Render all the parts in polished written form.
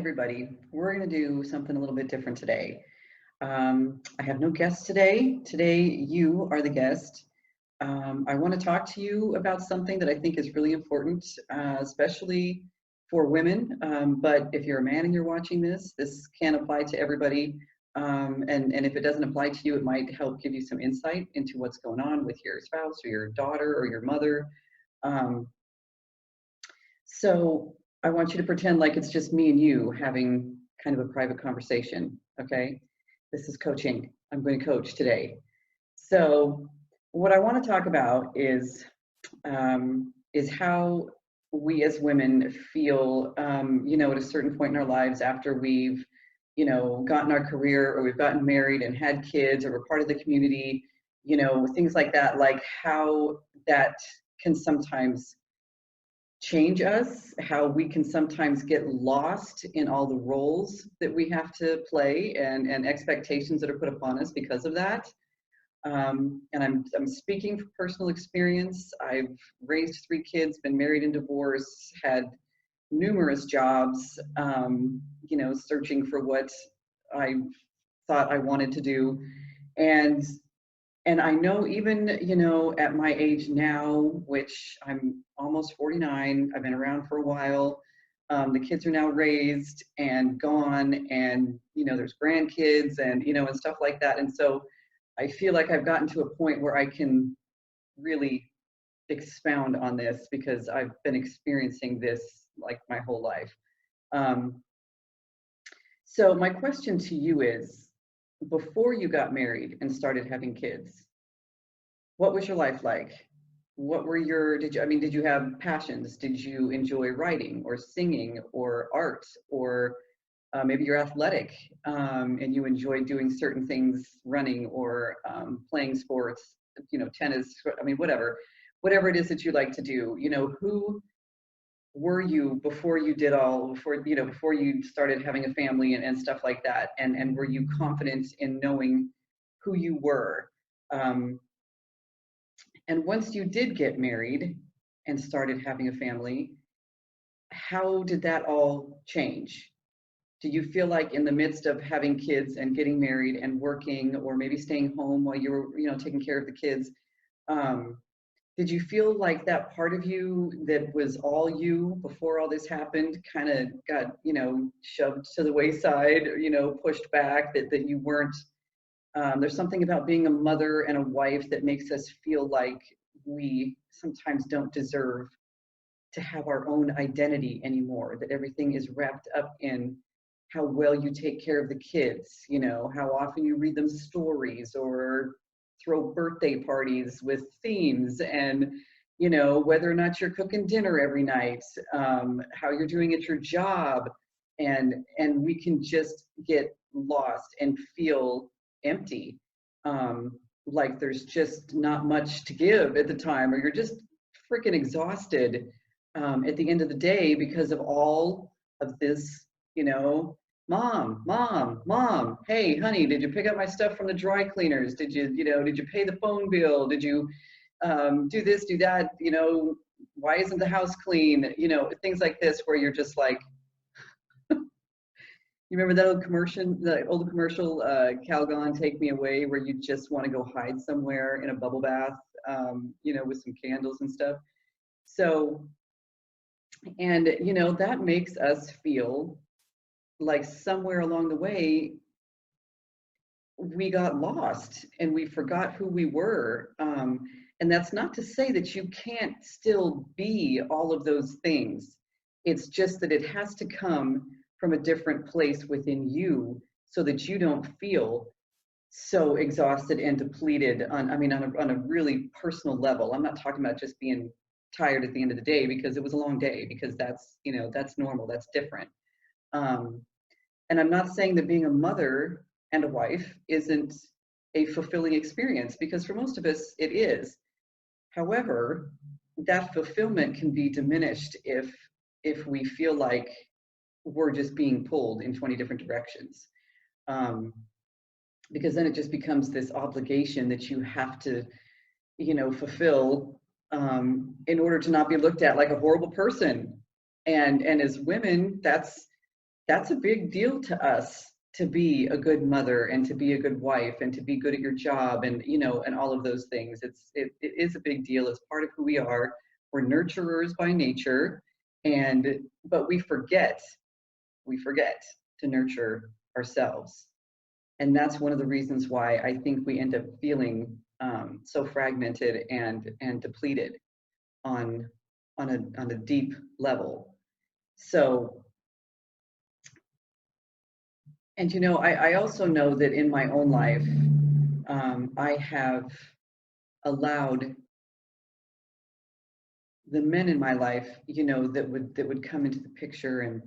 everybody. We're going to do something a little bit different today. I have no guests today. Today, you are the guest. I want to talk to you about something that I think is really important, especially for women. But if you're a man and you're watching this can apply to everybody. And if it doesn't apply to you, it might help give you some insight into what's going on with your spouse or your daughter or your mother. Um, so I want you to pretend like it's just me and you having kind of a private conversation, okay? This is coaching. I'm going to coach today. So what I want to talk about is how we as women feel, at a certain point in our lives after we've, gotten our career or we've gotten married and had kids or we're part of the community, things like that, like how that can sometimes change us, how we can sometimes get lost in all the roles that we have to play and expectations that are put upon us because of that. And I'm speaking from personal experience. I've raised 3 kids, been married and divorced, had numerous jobs, searching for what I thought I wanted to do. And I know even, at my age now, which I'm almost 49, I've been around for a while. The kids are now raised and gone, and, there's grandkids and stuff like that. And so I feel like I've gotten to a point where I can really expound on this because I've been experiencing this like my whole life. So my question to you is, before you got married and started having kids, what was your life like? What were did you have passions? Did you enjoy writing or singing or art, or maybe you're athletic and you enjoy doing certain things, running or playing sports, tennis, whatever it is that you like to do. Who were you before you before you started having a family and stuff like that? And were you confident in knowing who you were? And once you did get married and started having a family, how did that all change? Do you feel like in the midst of having kids and getting married and working, or maybe staying home while you were, taking care of the kids, did you feel like that part of you that was all you before all this happened kind of got, shoved to the wayside, pushed back, that you weren't, there's something about being a mother and a wife that makes us feel like we sometimes don't deserve to have our own identity anymore, that everything is wrapped up in how well you take care of the kids, how often you read them stories or throw birthday parties with themes, and whether or not you're cooking dinner every night, how you're doing at your job, and we can just get lost and feel empty, like there's just not much to give at the time, or you're just freaking exhausted at the end of the day because of all of this, mom, hey, honey, did you pick up my stuff from the dry cleaners? Did you pay the phone bill? Did you do this, do that? Why isn't the house clean? Things like this where you're just like, you remember that old commercial, Calgon, Take Me Away, where you just want to go hide somewhere in a bubble bath, with some candles and stuff. So, and, that makes us feel like somewhere along the way, we got lost and we forgot who we were. And that's not to say that you can't still be all of those things. It's just that it has to come from a different place within you so that you don't feel so exhausted and depleted on a really personal level. I'm not talking about just being tired at the end of the day because it was a long day, because that's normal, that's different. And I'm not saying that being a mother and a wife isn't a fulfilling experience, because for most of us it is. However, that fulfillment can be diminished if we feel like we're just being pulled in 20 different directions. Because then it just becomes this obligation that you have to, fulfill in order to not be looked at like a horrible person. And as women, that's that's a big deal to us, to be a good mother and to be a good wife and to be good at your job, and and all of those things. It is a big deal. It's part of who we are. We're nurturers by nature, and but we forget to nurture ourselves. And that's one of the reasons why I think we end up feeling so fragmented and depleted on on a deep level. So, and I also know that in my own life, I have allowed the men in my life, that would come into the picture, and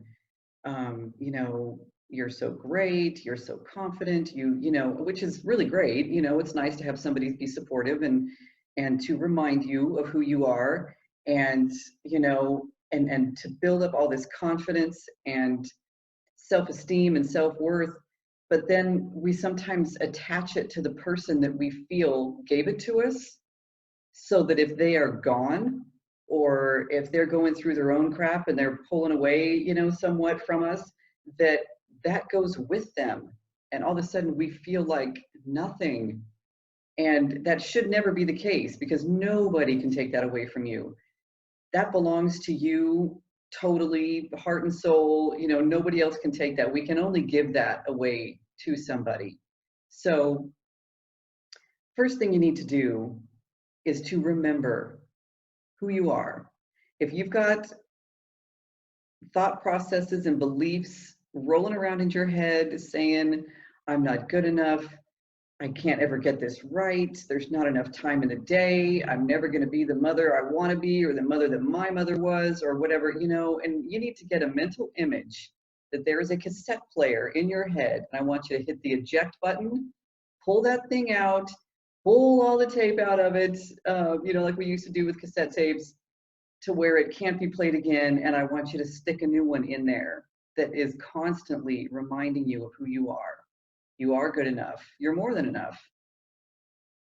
you're so great, you're so confident, which is really great. It's nice to have somebody be supportive and to remind you of who you are, and and to build up all this confidence and self-esteem and self-worth. But then we sometimes attach it to the person that we feel gave it to us, so that if they are gone, or if they're going through their own crap and they're pulling away, somewhat from us, that that goes with them. And all of a sudden we feel like nothing. And that should never be the case, because nobody can take that away from you. That belongs to you totally, heart and soul. Nobody else can take that. We can only give that away to somebody. So, first thing you need to do is to remember who you are. If you've got thought processes and beliefs rolling around in your head saying, I'm not good enough, I can't ever get this right, there's not enough time in the day, I'm never going to be the mother I want to be, or the mother that my mother was, or whatever, and you need to get a mental image that there is a cassette player in your head, and I want you to hit the eject button, pull that thing out, pull all the tape out of it, like we used to do with cassette tapes, to where it can't be played again. And I want you to stick a new one in there that is constantly reminding you of who you are. You are good enough. You're more than enough.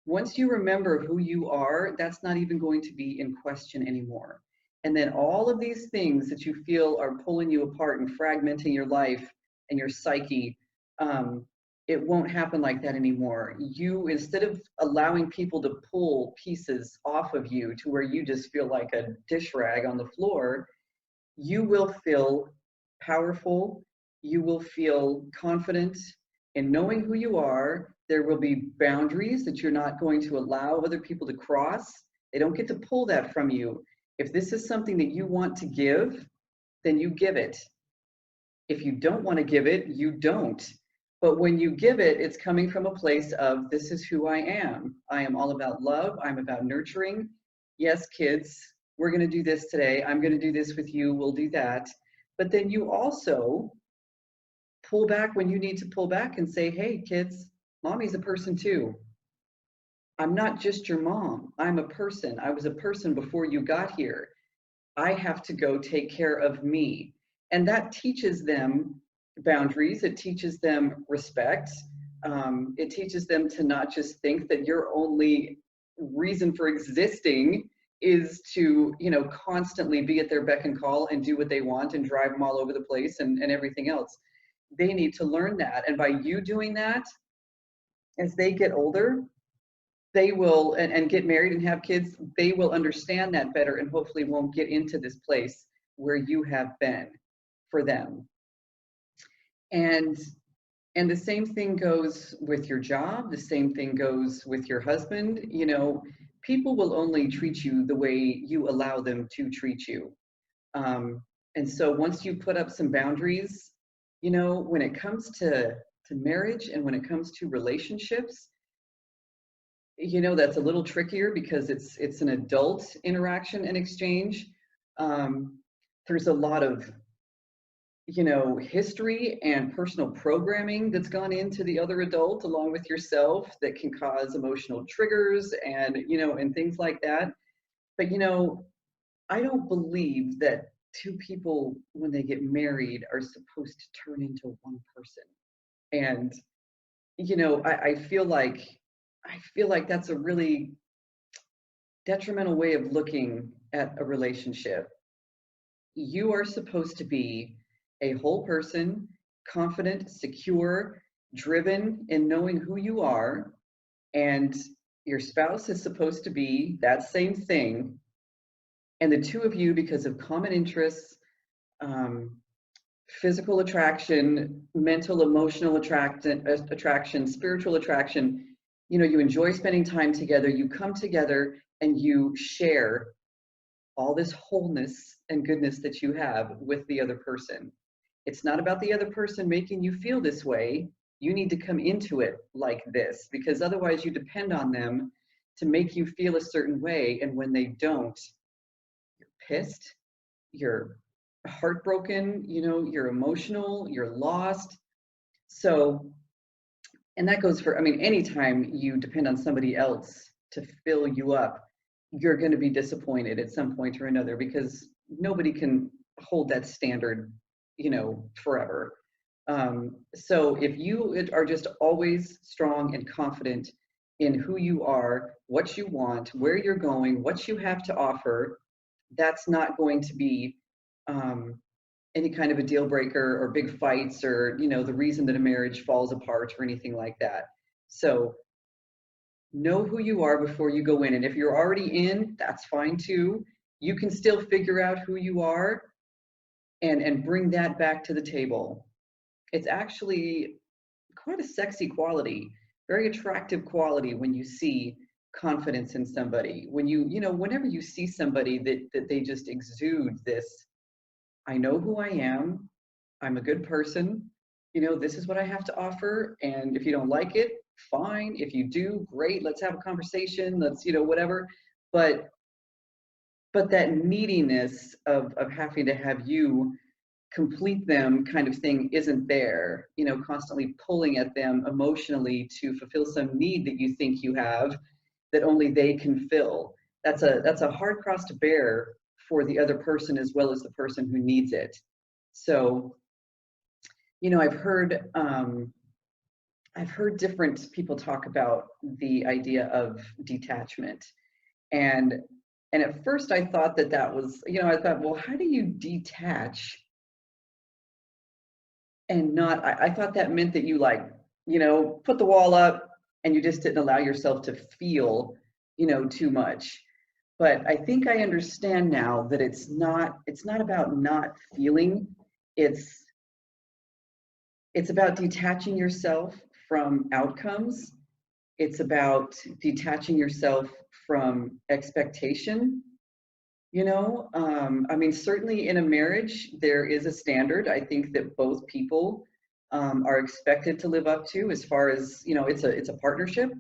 Once you remember who you are, that's not even going to be in question anymore. And then all of these things that you feel are pulling you apart and fragmenting your life and your psyche, it won't happen like that anymore. You, instead of allowing people to pull pieces off of you to where you just feel like a dish rag on the floor, you will feel powerful. You will feel confident in knowing who you are. There will be boundaries that you're not going to allow other people to cross. They don't get to pull that from you. If this is something that you want to give, then you give it. If you don't want to give it, you don't. But when you give it, it's coming from a place of, this is who I am. I am all about love. I'm about nurturing. Yes, kids, we're going to do this today. I'm going to do this with you. We'll do that. But then you also pull back when you need to pull back and say, hey, kids, mommy's a person too. I'm not just your mom. I'm a person. I was a person before you got here. I have to go take care of me. And that teaches them boundaries. It teaches them respect. It teaches them to not just think that your only reason for existing is to, constantly be at their beck and call and do what they want and drive them all over the place and everything else. They need to learn that. And by you doing that, as they get older, they will, and get married and have kids, they will understand that better and hopefully won't get into this place where you have been for them. And the same thing goes with your job. The same thing goes with your husband. People will only treat you the way you allow them to treat you. And so once you put up some boundaries, when it comes to marriage and when it comes to relationships, that's a little trickier because it's an adult interaction and exchange. There's a lot of history and personal programming that's gone into the other adult along with yourself that can cause emotional triggers and and things like that. But I don't believe that two people, when they get married, are supposed to turn into one person. And I feel like that's a really detrimental way of looking at a relationship. You are supposed to be a whole person, confident, secure, driven in knowing who you are. And your spouse is supposed to be that same thing. And the two of you, because of common interests, um, physical attraction, mental, emotional attraction, spiritual attraction, you enjoy spending time together, you come together and you share all this wholeness and goodness that you have with the other person. It's not about the other person making you feel this way. You need to come into it like this, because otherwise you depend on them to make you feel a certain way. And when they don't, you're pissed, you're heartbroken, you're emotional, you're lost. So, and that goes for, anytime you depend on somebody else to fill you up, you're going to be disappointed at some point or another, because nobody can hold that standard, forever. So if you are just always strong and confident in who you are, what you want, where you're going, what you have to offer, that's not going to be any kind of a deal breaker or big fights or, the reason that a marriage falls apart or anything like that. So know who you are before you go in. And if you're already in, that's fine too. You can still figure out who you are and bring that back to the table. It's actually quite a sexy quality, very attractive quality when you see confidence in somebody. When whenever you see somebody that they just exude this, I know who I am, I'm a good person, this is what I have to offer. And if you don't like it, fine. If you do, great, let's have a conversation, let's, whatever. But that neediness of having to have you complete them kind of thing isn't there, constantly pulling at them emotionally to fulfill some need that you think you have that only they can fill. That's a hard cross to bear for the other person as well as the person who needs it. So, I've heard different people talk about the idea of detachment. And at first I thought that was, I thought, well, how do you detach and not, I thought that meant that you put the wall up and you just didn't allow yourself to feel, too much. But I think I understand now that it's not about not feeling. It's about detaching yourself from outcomes. It's about detaching yourself from expectation. Certainly in a marriage, there is a standard, I think, that both people are expected to live up to, as far as, it's a partnership.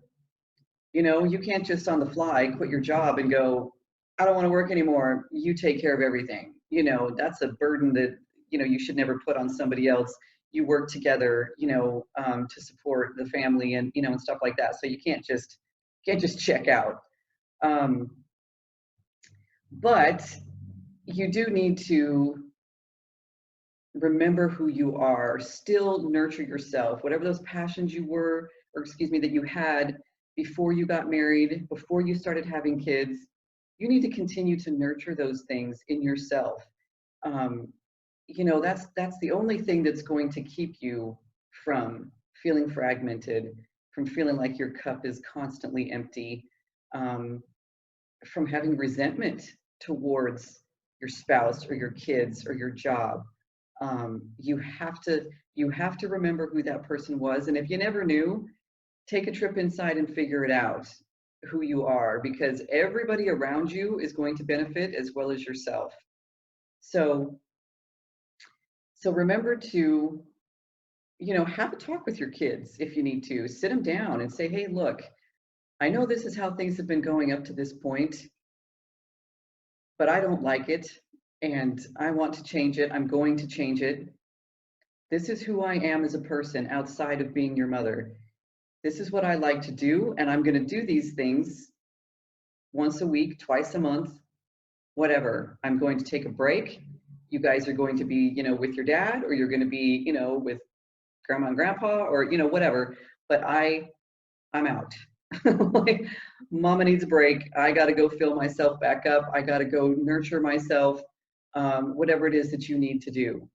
You can't just on the fly quit your job and go, I don't want to work anymore, you take care of everything. That's a burden that, you should never put on somebody else. You work together, to support the family and, and stuff like that. So you can't just check out. But you do need to remember who you are, still nurture yourself, whatever those passions that you had before you got married, before you started having kids. You need to continue to nurture those things in yourself. That's the only thing that's going to keep you from feeling fragmented, from feeling like your cup is constantly empty, from having resentment towards your spouse or your kids or your job. You have to remember who that person was. And if you never knew, take a trip inside and figure it out, who you are, because everybody around you is going to benefit as well as yourself. So remember to, have a talk with your kids if you need to. Sit them down and say, hey, look, I know this is how things have been going up to this point, but I don't like it and I want to change it. I'm going to change it. This is who I am as a person outside of being your mother. This is what I like to do, and I'm going to do these things once a week, twice a month, whatever. I'm going to take a break. You guys are going to be, with your dad, or you're going to be, with grandma and grandpa, or, whatever. But I'm out. Like, mama needs a break. I got to go fill myself back up. I got to go nurture myself, whatever it is that you need to do.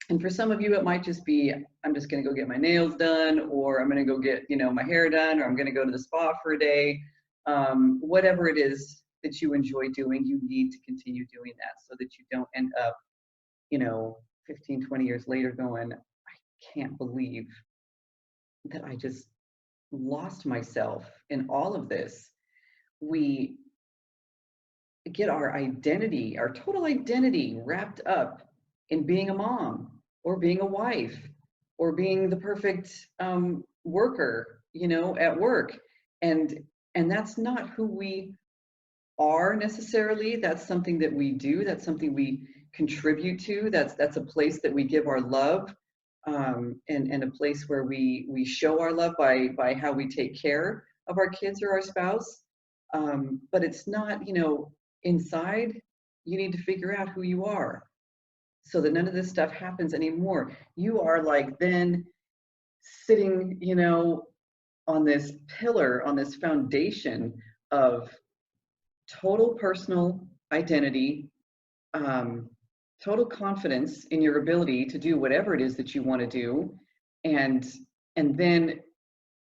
And for some of you, it might just be, I'm just going to go get my nails done, or I'm going to go get, my hair done, or I'm going to go to the spa for a day. Whatever it is that you enjoy doing, you need to continue doing that so that you don't end up, 15, 20 years later going, I can't believe that I just lost myself in all of this. We get our identity, our total identity wrapped up in being a mom or being a wife or being the perfect worker, at work. And that's not who we are necessarily. That's something that we do. That's something we contribute to. That's a place that we give our love, and a place where we show our love by how we take care of our kids or our spouse. But it's not, inside. You need to figure out who you are so that none of this stuff happens anymore. You are like then sitting, on this pillar, on this foundation of total personal identity, total confidence in your ability to do whatever it is that you want to do, and then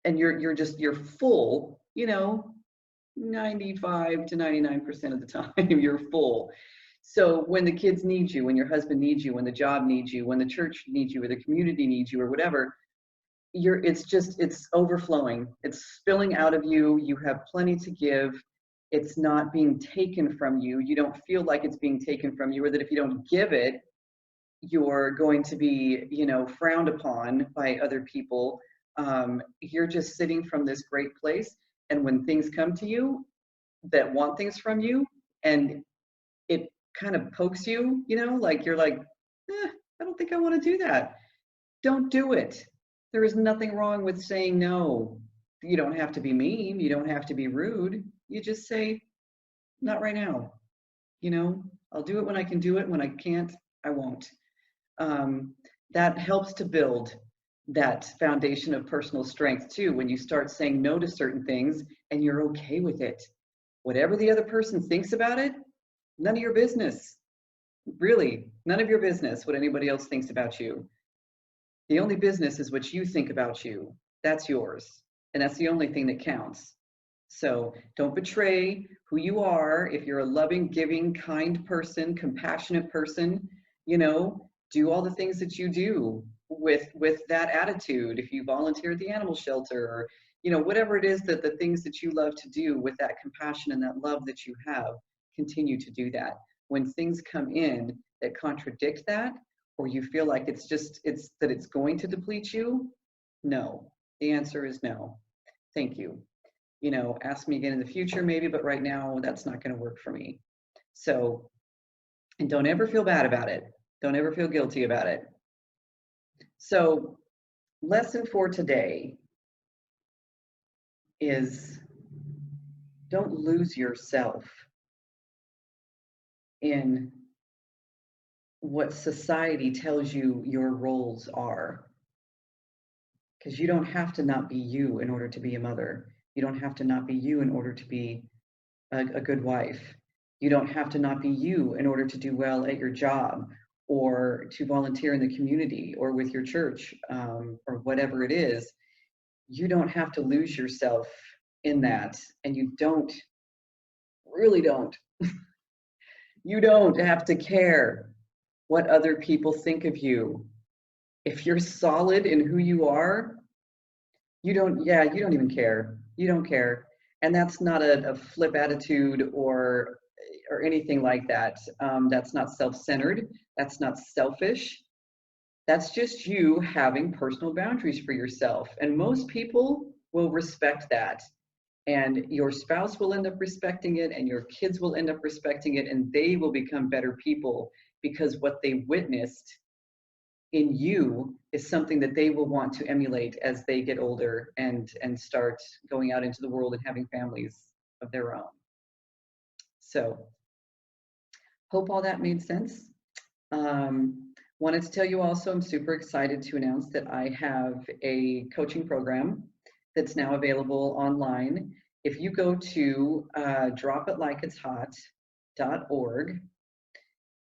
you're full, 95 to 99% of the time you're full. So when the kids need you, when your husband needs you, when the job needs you, when the church needs you, or the community needs you, or whatever, it's overflowing. It's spilling out of you. You have plenty to give. It's not being taken from you. You don't feel like it's being taken from you, or that if you don't give it, you're going to be, frowned upon by other people. You're just sitting from this great place. And when things come to you that want things from you, and it kind of pokes you, like you're like, I don't think I want to do that. Don't do it. There is nothing wrong with saying no. You don't have to be mean. You don't have to be rude. You just say, not right now. I'll do it when I can do it. When I can't, I won't. That helps to build that foundation of personal strength too, when you start saying no to certain things and you're okay with it. Whatever the other person thinks about it, none of your business. Really, none of your business what anybody else thinks about you. The only business is what you think about you. That's yours. And that's the only thing that counts. So don't betray who you are. If you're a loving, giving, kind person, compassionate person, do all the things that you do with that attitude. If you volunteer at the animal shelter, or whatever it is, that the things that you love to do with that compassion and that love that you have, continue to do that. When things come in that contradict that, or you feel like it's going to deplete you, no. The answer is no. Thank you. Ask me again in the future maybe, but right now that's not going to work for me. So, and don't ever feel bad about it. Don't ever feel guilty about it. So, lesson for today is don't lose yourself in what society tells you your roles are. Because you don't have to not be you in order to be a mother. You don't have to not be you in order to be a good wife. You don't have to not be you in order to do well at your job, or to volunteer in the community, or with your church, or whatever it is. You don't have to lose yourself in that. And you really don't. You don't have to care what other people think of you. If you're solid in who you are, you don't even care. You don't care. And that's not a flip attitude or anything like that. That's not self-centered. That's not selfish. That's just you having personal boundaries for yourself. And most people will respect that. And your spouse will end up respecting it, and your kids will end up respecting it, and they will become better people, because what they witnessed in you is something that they will want to emulate as they get older and start going out into the world and having families of their own. So, hope all that made sense. Wanted to tell you also, I'm super excited to announce that I have a coaching program that's now available online. If you go to dropitLikeIt'sHot.org,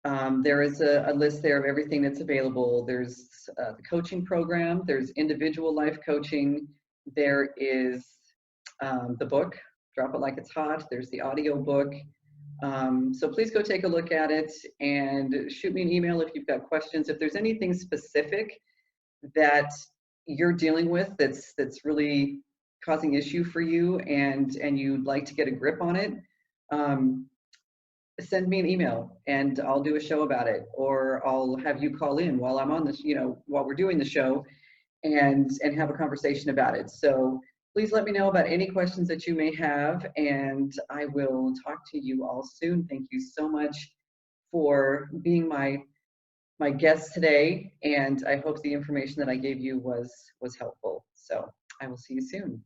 There is a list there of everything that's available. There's the coaching program, there's individual life coaching, there is the book, Drop It Like It's Hot, there's the audio book. So please go take a look at it and shoot me an email if you've got questions. If there's anything specific that you're dealing with that's really causing issue for you and you'd like to get a grip on it, send me an email and I'll do a show about it, or I'll have you call in while I'm on this, while we're doing the show, and have a conversation about it. So please let me know about any questions that you may have, and I will talk to you all soon. Thank you so much for being my guest today, and I hope the information that I gave you was helpful. So I will see you soon.